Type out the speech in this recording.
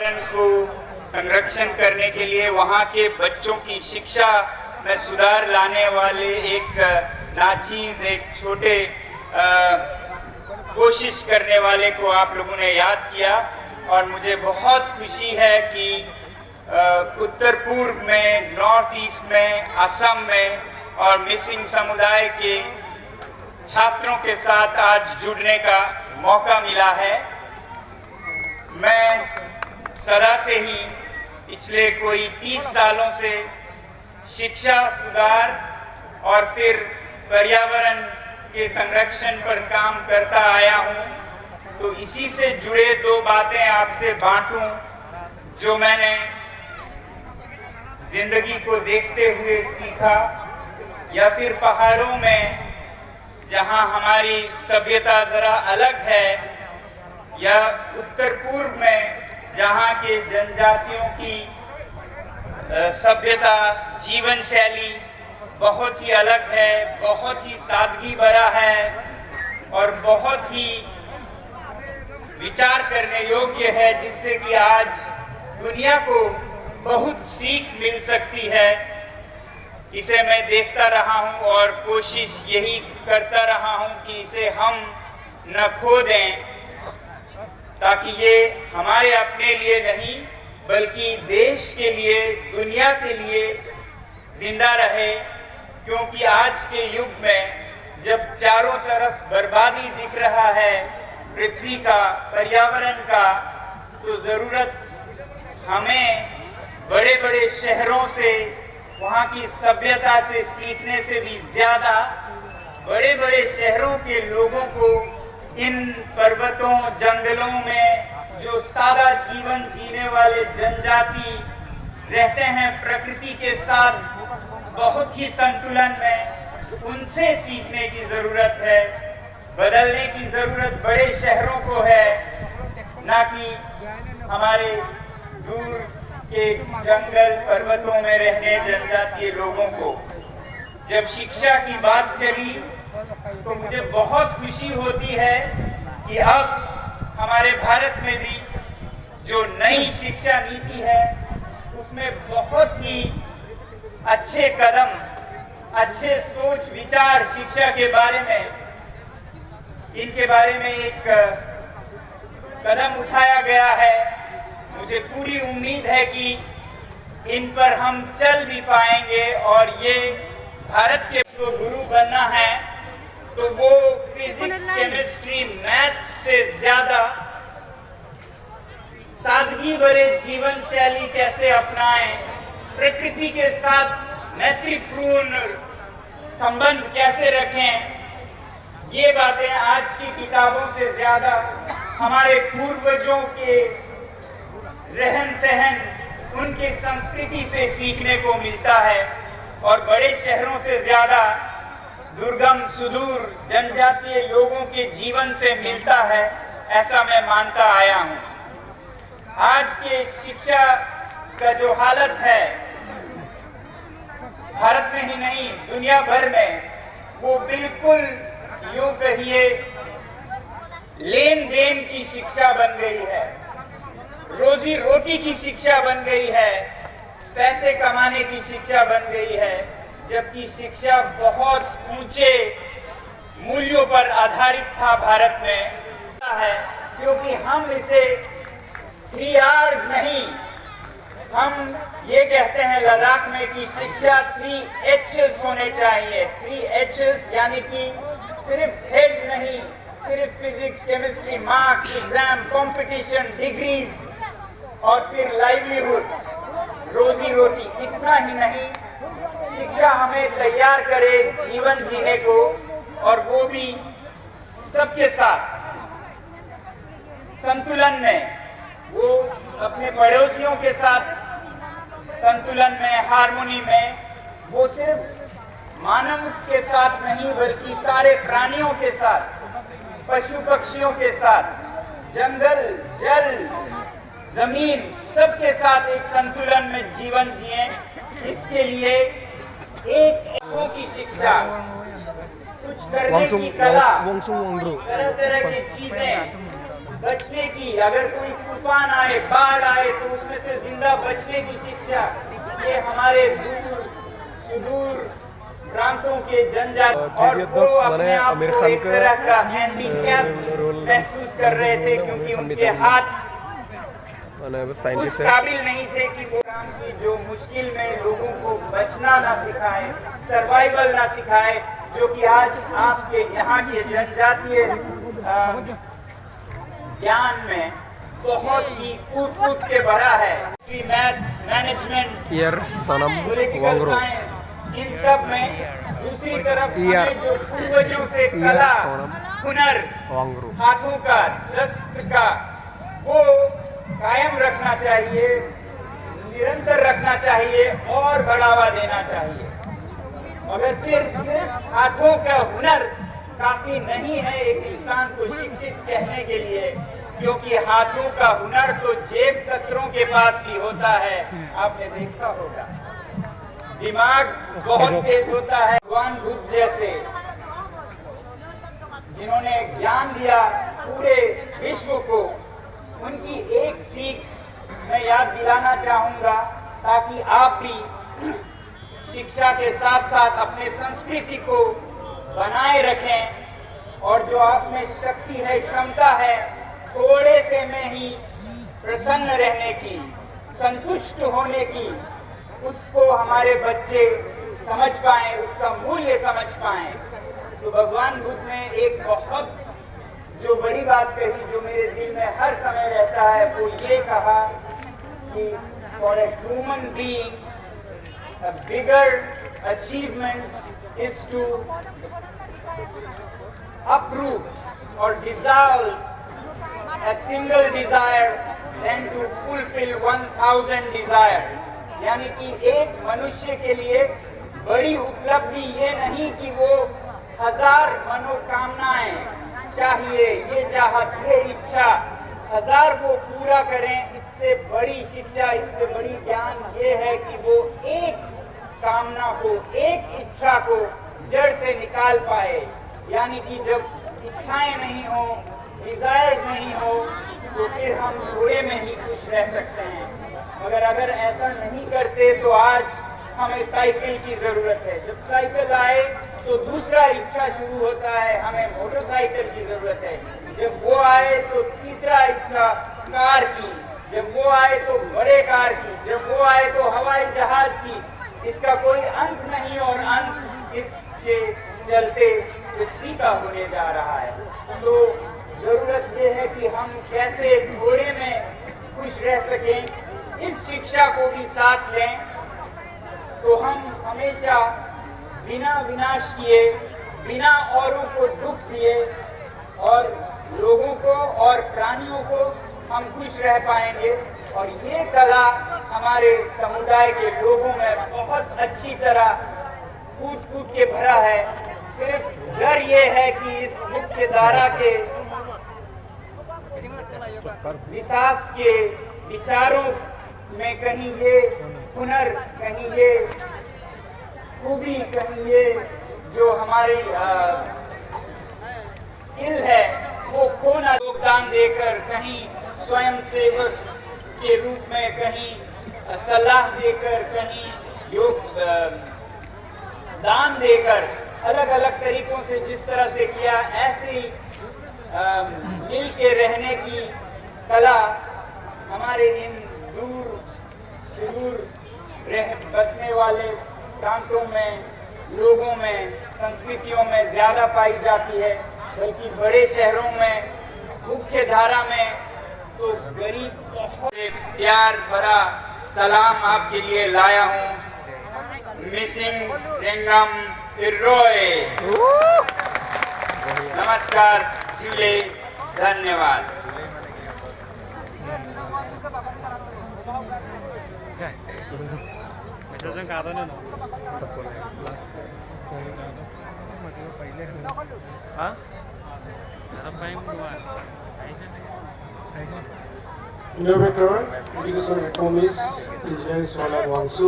पर्यावरण को संरक्षण करने के लिए वहाँ के बच्चों की शिक्षा में सुधार लाने वाले एक नाचीज, एक छोटे कोशिश करने वाले को आप लोगों ने याद किया। और मुझे बहुत खुशी है कि उत्तर पूर्व में, नॉर्थ ईस्ट में, असम में और मिसिंग समुदाय के छात्रों के साथ आज जुड़ने का मौका मिला है। मैं सदा से ही पिछले कोई 30 सालों से शिक्षा सुधार और फिर पर्यावरण के संरक्षण पर काम करता आया हूँ। तो इसी से जुड़े दो बातें आपसे बांटूं जो मैंने जिंदगी को देखते हुए सीखा, या फिर पहाड़ों में जहां हमारी सभ्यता जरा अलग है, या उत्तर पूर्व में जहां के जनजातियों की सभ्यता, जीवन शैली बहुत ही अलग है, बहुत ही सादगी भरा है और बहुत ही विचार करने योग्य है, जिससे कि आज दुनिया को बहुत सीख मिल सकती है। इसे मैं देखता रहा हूं और कोशिश यही करता रहा हूं कि इसे हम न खो दें, ताकि ये हमारे अपने लिए नहीं बल्कि देश के लिए, दुनिया के लिए जिंदा रहे। क्योंकि आज के युग में जब चारों तरफ बर्बादी दिख रहा है पृथ्वी का, पर्यावरण का, तो जरूरत हमें बड़े बड़े शहरों से, वहाँ की सभ्यता से सीखने से भी ज्यादा बड़े बड़े शहरों के लोगों को इन पर्वतों, जंगलों में जो सादा जीवन जीने वाले जनजाति रहते हैं प्रकृति के साथ बहुत ही संतुलन में, उनसे सीखने की जरूरत है। बदलने की जरूरत बड़े शहरों को है, ना कि हमारे दूर के जंगल पर्वतों में रहने जनजातीय लोगों को। जब शिक्षा की बात चली तो मुझे बहुत खुशी होती है कि अब हमारे भारत में भी जो नई शिक्षा नीति है उसमें बहुत ही अच्छे कदम, अच्छे सोच विचार शिक्षा के बारे में, इनके बारे में एक कदम उठाया गया है। मुझे पूरी उम्मीद है कि इन पर हम चल भी पाएंगे और ये भारत के गुरु बनना है तो वो फिजिक्स, केमिस्ट्री, मैथ्स से ज्यादा सादगी भरे जीवन शैली कैसे अपनाएं, प्रकृति के साथ मैत्रीपूर्ण संबंध कैसे रखें, ये बातें आज की किताबों से ज्यादा हमारे पूर्वजों के रहन सहन, उनकी संस्कृति से सीखने को मिलता है और बड़े शहरों से ज्यादा दुर्गम, सुदूर जनजातीय लोगों के जीवन से मिलता है, ऐसा मैं मानता आया हूँ। आज के शिक्षा का जो हालत है भारत में ही नहीं दुनिया भर में, वो बिल्कुल यूं कहिए लेन देन की शिक्षा बन गई है, रोजी रोटी की शिक्षा बन गई है, पैसे कमाने की शिक्षा बन गई है, जबकि शिक्षा बहुत ऊंचे मूल्यों पर आधारित था भारत में है। क्योंकि हम इसे 3 R's नहीं, हम ये कहते हैं लद्दाख में कि शिक्षा 3 H's होने चाहिए। 3 H's यानी कि सिर्फ हेड नहीं, सिर्फ physics, chemistry, marks, exam, competition, degrees और फिर लाइवलीहुड, रोजी रोटी, इतना ही नहीं, शिक्षा हमें तैयार करे जीवन जीने को, और वो भी सबके साथ संतुलन में, वो अपने पड़ोसियों के साथ संतुलन में, हार्मोनी में, वो सिर्फ मानव के साथ नहीं बल्कि सारे प्राणियों के साथ, पशु पक्षियों के साथ, जंगल, जल, जमीन, सबके साथ एक संतुलन में जीवन जिए। इसके लिए एक आंखों की शिक्षा, कुछ करने की कला, तरह तरह की चीजें बचने की, अगर कोई तूफान आए, बाढ़ आए तो उसमें से जिंदा बचने की शिक्षा, ये हमारे दूर सुदूर प्रांतों के जनजाति और वो अपने आप को एक तरह का हैंडीकैप महसूस कर रहे थे, क्योंकि उनके हाथ उस काबिल नहीं थे कि वो काम की जो मुश्किल में लोगों को बचना ना सिखाए, सर्वाइवल ना सिखाए, जो कि आज आपके यहाँ के जनजातीय ज्ञान में बहुत ही कूट के भरा है। मैथ्स, मैनेजमेंट, पॉलिटिकल साइंस, इन सब में दूसरी तरफ हमें जो पूर्वजों से कला, हुनर, हाथों का, दस्त का, वो कायम रखना चाहिए, निरंतर रखना चाहिए और बढ़ावा देना चाहिए। मगर फिर सिर्फ हाथों का हुनर काफी नहीं है एक इंसान को शिक्षित कहने के लिए, क्योंकि हाथों का हुनर तो जेब कतरों के पास भी होता है। आपने देखा होगा, दिमाग बहुत तेज होता है। भगवान बुद्ध जैसे जिन्होंने ज्ञान दिया पूरे विश्व को, उनकी एक सीख मैं याद दिलाना चाहूंगा, ताकि आप भी शिक्षा के साथ साथ अपने संस्कृति को बनाए रखें और जो आप में शक्ति है, क्षमता है, थोड़े से में ही प्रसन्न रहने की, संतुष्ट होने की, उसको हमारे बच्चे समझ पाएं, उसका मूल्य समझ पाएं। तो भगवान बुद्ध ने एक बहुत जो बड़ी बात कही, जो मेरे दिल में हर समय रहता है, वो ये कहा कि for a human being a bigger achievement is to uproot or dissolve a single desire than to fulfill 1000 desires। यानी कि एक मनुष्य के लिए बड़ी उपलब्धि ये नहीं कि वो 1000 मनोकामनाएं चाहिए, ये चाहत, ये इच्छा 1000 वो पूरा करें। इससे बड़ी शिक्षा, इससे बड़ी ज्ञान ये है कि वो एक कामना को, एक इच्छा को जड़ से निकाल पाए। यानी कि जब इच्छाएं नहीं हो, डिजायर्स नहीं हो, तो फिर हम थोड़े में ही खुश रह सकते हैं। मगर अगर ऐसा नहीं करते तो आज हमें साइकिल की जरूरत है, जब साइकिल आए तो दूसरा इच्छा शुरू होता है, हमें मोटरसाइकिल की जरूरत है, जब वो आए तो तीसरा इच्छा कार की, जब वो आए तो बड़े कार की, जब वो आए तो हवाई जहाज की। इसका कोई अंत नहीं और अंत इसके चलते पृथ्वी का होने जा रहा है। तो जरूरत ये है कि हम कैसे थोड़े में खुश रह सकें, इस शिक्षा को भी साथ लें, तो हम हमेशा बिना विनाश किए, बिना औरों को दुख दिए और लोगों को और प्राणियों को हम खुश रह पाएंगे। और ये कला हमारे समुदाय के लोगों में बहुत अच्छी तरह कूट के भरा है। सिर्फ डर ये है कि इस मुख्य धारा के विकास के विचारों में कहीं ये हुनर, कहीं ये खूबी, कहीं ये जो हमारी स्किल है वो खोना, योगदान देकर, कहीं स्वयं सेवक के रूप में, कहीं सलाह देकर, कहीं योग दान देकर, अलग अलग तरीकों से जिस तरह से किया, ऐसे ही मिल के रहने की कला हमारे इन दूर सुदूर बसने वाले प्रांतों में, लोगों में, संस्कृतियों में ज्यादा पाई जाती है। बल्कि बड़े शहरों में, मुख्य धारा में तो गरीब बहुत प्यार भरा सलाम आपके लिए लाया हूँ। मिसिंग रेंगम इर्रोए। नमस्कार, झूले, धन्यवाद। Innovator, Education Economist, Engineering Solar Wangsu.